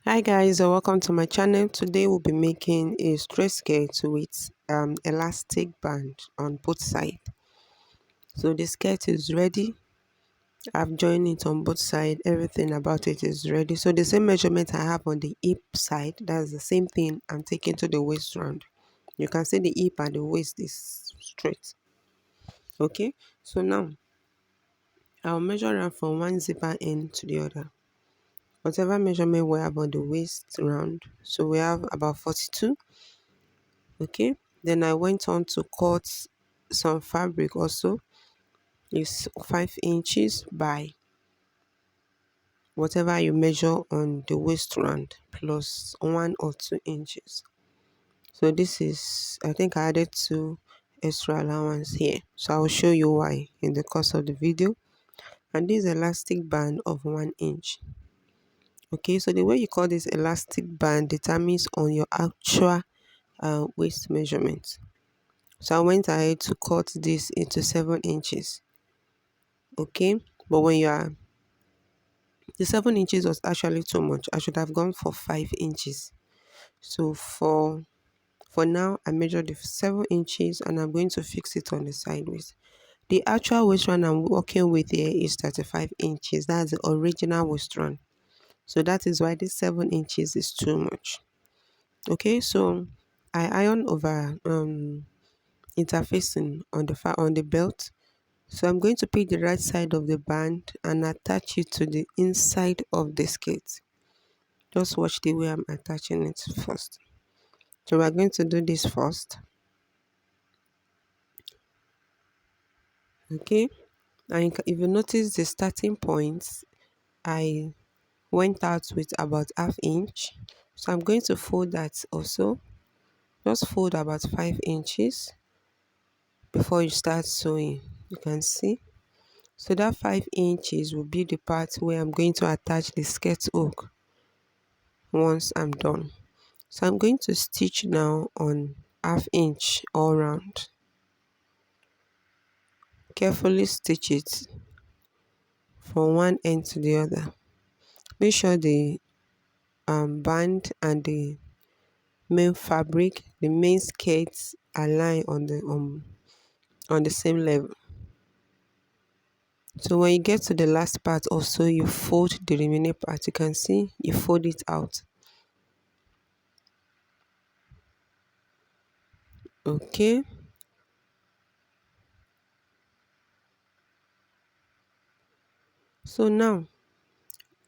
Hi guys, welcome to my channel. Today we'll be making a straight skirt with elastic band on both sides. So the skirt is ready. I've joined it on both sides. Everything about it is ready. So the same measurement I have on the hip side, that's the same thing I'm taking to the waist round. You can see the hip and the waist is straight. Okay, so now I'll measure around from one zipper end to the other. Whatever measurement we have on the waist round, so we have about 42. Okay, then I went on to cut some fabric also. Is 5 inches by whatever you measure on the waist round plus 1 or 2 inches. So this is, I think I added 2 extra allowance here, so I'll show you why in the course of the video. And this elastic band of 1 inch. Okay, so the way you cut this elastic band determines on your actual waist measurement. So I went ahead to cut this into 7 inches. Okay, but when you are, the 7 inches was actually too much. I should have gone for 5 inches. So for now, I measured the 7 inches and I'm going to fix it on the sideways. The actual waist round I'm working with here is 35 inches. That's the original waist round. So that is why this 7 inches is too much. Okay, so I iron over interfacing on the belt. So I'm going to pick the right side of the band and attach it to the inside of the skirt. Just watch the way I'm attaching it first. So we're going to do this first. Okay. And if you notice the starting point, I went out with about half inch. So I'm going to fold that also. Just fold about 5 inches before you start sewing. You can see. So that 5 inches will be the part where I'm going to attach the skirt hook once I'm done. So I'm going to stitch now on half inch all round. Carefully stitch it from one end to the other. Make sure the band and the main fabric, the main skirt align on the same level. So when you get to the last part also, you fold the remaining part. You can see you fold it out. Okay. So now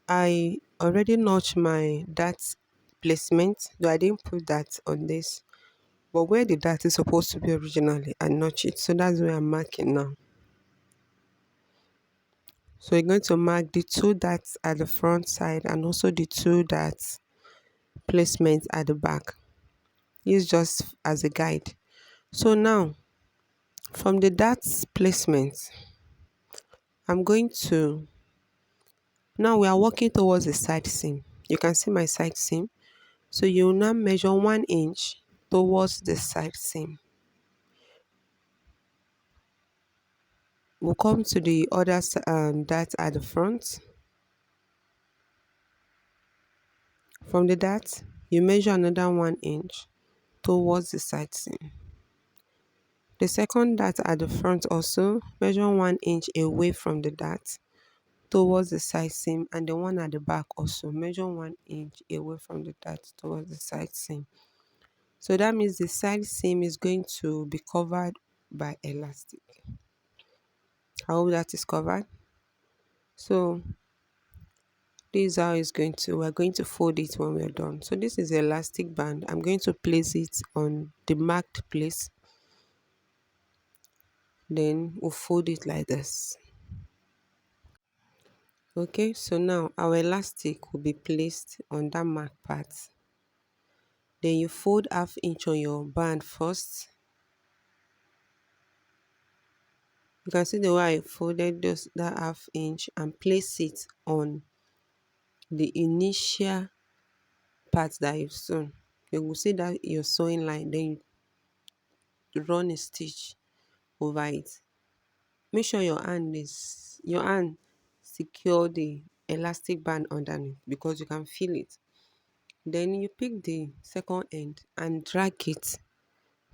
I already notched my dart placement, though I didn't put that on this. But where the dart is supposed to be originally, I notch it. So that's where I'm marking now. So you're going to mark the 2 darts at the front side and also the 2 darts placement at the back. It's just as a guide. So now, from the darts placement, I'm going to, now we are working towards the side seam. You can see my side seam. So you will now measure 1 inch towards the side seam. We'll come to the other dart at the front. From the dart, you measure another 1 inch towards the side seam. The second dart at the front also measure 1 inch away from the dart towards the side seam, and the one at the back also measure 1 inch away from the dart towards the side seam. So that means the side seam is going to be covered by elastic. I hope that is covered. So this is how it's going to, we're going to fold it when we're done. So this is the elastic band. I'm going to place it on the marked place. Then we'll fold it like this. Okay, so now our elastic will be placed on that marked part. Then you fold half inch on your band first. You can see the way I folded that half inch and place it on the initial part that you've sewn. You will see that your sewing line, then you run a stitch over it. Make sure your hand secure the elastic band underneath because you can feel it. Then you pick the second end and drag it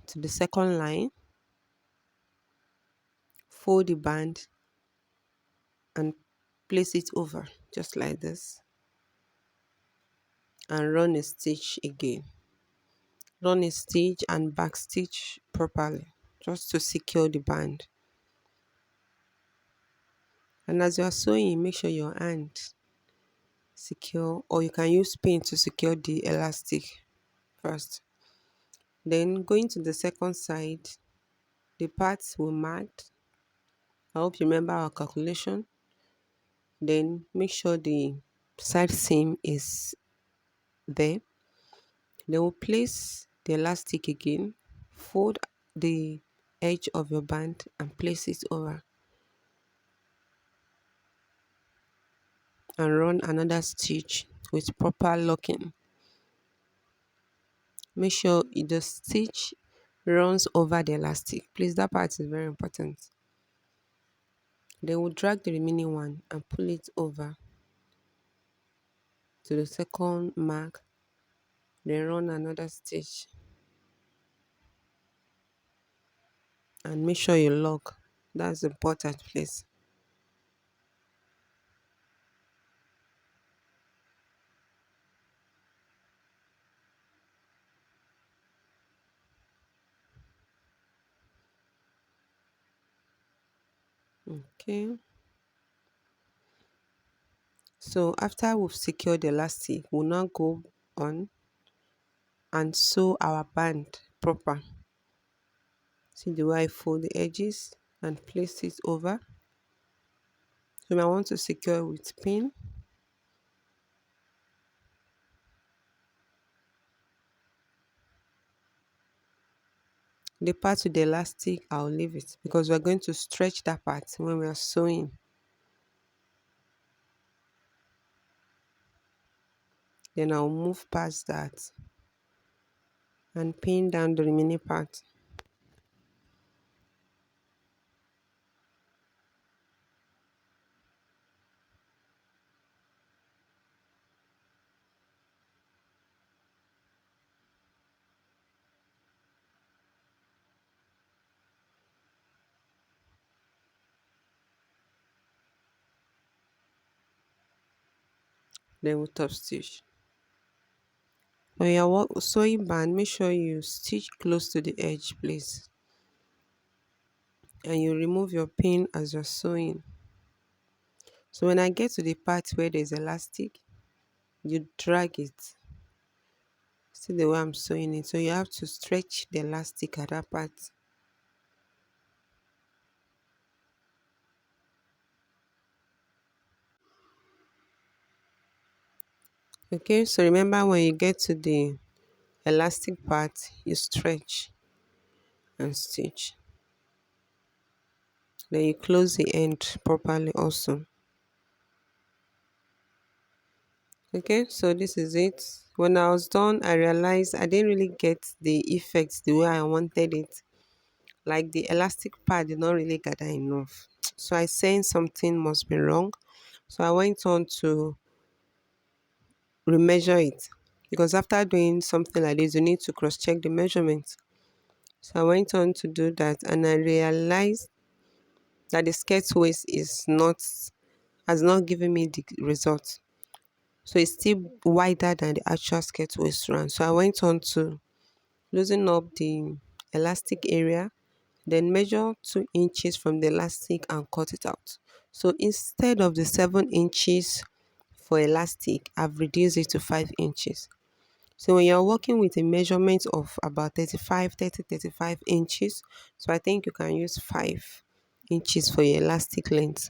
to the second line, fold the band and place it over just like this, and run a stitch again. Run a stitch and back stitch properly just to secure the band. And as you are sewing, make sure your hand secure, or you can use pin to secure the elastic first. Then going to the second side, the parts we marked. I hope you remember our calculation. Then make sure the side seam is there. Then we'll place the elastic again, fold the edge of your band and place it over, and run another stitch with proper locking. Make sure the stitch runs over the elastic. Please, that part is very important. Then we'll drag the remaining one and pull it over to the second mark. Then run another stitch and make sure you lock. That's important, please. Okay. So after we've secured the elastic, we'll now go on and sew our band proper. See the way I fold the edges and place it over. So I want to secure with pin. The part with the elastic, I'll leave it because we're going to stretch that part when we are sewing. Then I'll move past that and pin down the remaining part. Then we'll top stitch. When you're sewing band, make sure you stitch close to the edge, please. And you remove your pin as you're sewing. So when I get to the part where there's elastic, you drag it. See the way I'm sewing it. So you have to stretch the elastic at that part. Okay, so remember when you get to the elastic part, you stretch and stitch. Then you close the end properly also. Okay, so this is it. When I was done, I realized I didn't really get the effect the way I wanted it. Like the elastic part did not really gather enough. So I sensed something must be wrong. So I went on to remeasure it, because after doing something like this, you need to cross check the measurement. So I went on to do that and I realized that the skirt waist is not has not given me the result. So it's still wider than the actual skirt waist round. So I went on to loosen up the elastic area, then measure 2 inches from the elastic and cut it out. So instead of the 7 inches for elastic, I've reduced it to 5 inches. So when you're working with a measurement of about 35 inches, so I think you can use 5 inches for your elastic length.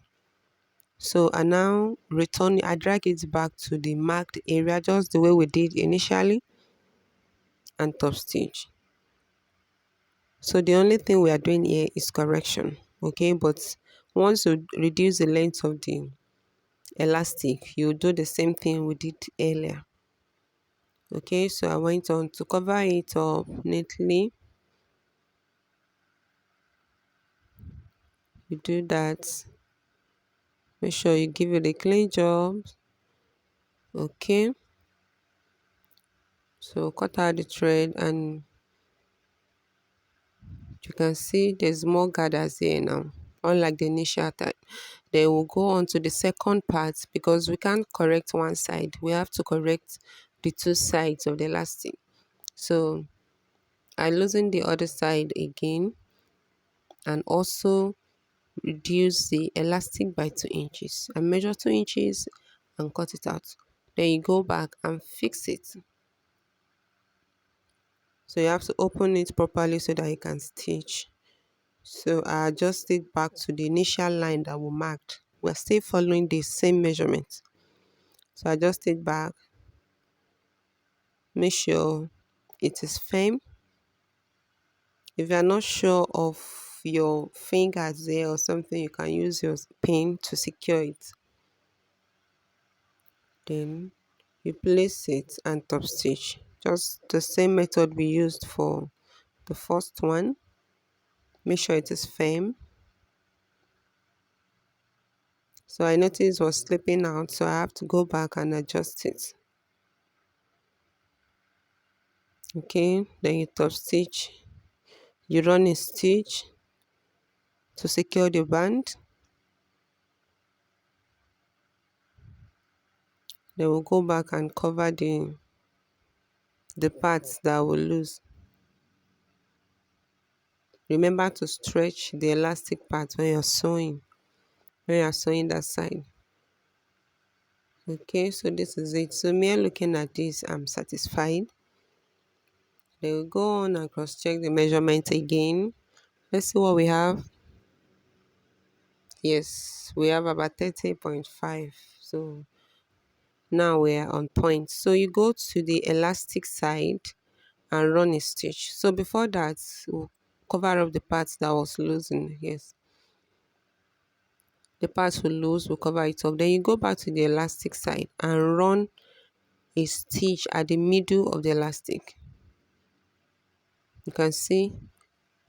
So I now I drag it back to the marked area just the way we did initially and top stitch. So the only thing we are doing here is correction, okay? But once you reduce the length of the elastic, you do the same thing we did earlier. Okay, so I went on to cover it up neatly. You do that. Make sure you give it a clean job. Okay. So cut out the thread, and you can see there's more gathers here now, unlike the initial type. Then we'll go on to the second part, because we can't correct one side, we have to correct the two sides of the elastic. So I loosen the other side again, and also reduce the elastic by 2 inches. I measure 2 inches and cut it out. Then you go back and fix it. So you have to open it properly so that you can stitch. So I adjust it back to the initial line that we marked. We're still following the same measurement. So adjust it back. Make sure it is firm. If you are not sure of your fingers there or something, you can use your pin to secure it. Then you place it and top stitch. Just the same method we used for the first one. Make sure it is firm. So I noticed it was slipping out, so I have to go back and adjust it. Okay, then you top stitch. You run a stitch to secure the band. Then we'll go back and cover the parts that will lose. Remember to stretch the elastic part when you are sewing that side. Okay, so this is it. So me looking at this, I'm satisfied. Then we go on and cross check the measurement again. Let's see what we have. Yes, we have about 30.5. So now we are on point. So you go to the elastic side and run a stitch. So before that, we'll cover up the parts that was losing. Yes, the parts will lose, we'll cover it up. Then you go back to the elastic side and run a stitch at the middle of the elastic. You can see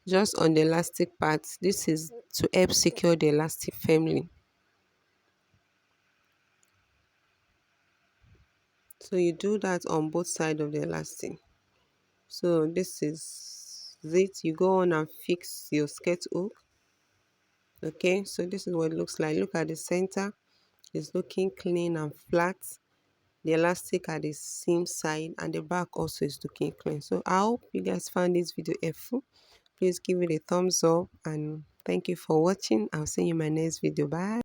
just on the elastic part. This is to help secure the elastic firmly. So you do that on both sides of the elastic. So this is it. You go on and fix your skirt hook. Okay, so this is what it looks like. Look at the center. It's looking clean and flat. The elastic at the seam side and the back also is looking clean. So I hope you guys found this video helpful. Please give it a thumbs up, and thank you for watching. I'll see you in my next video. Bye.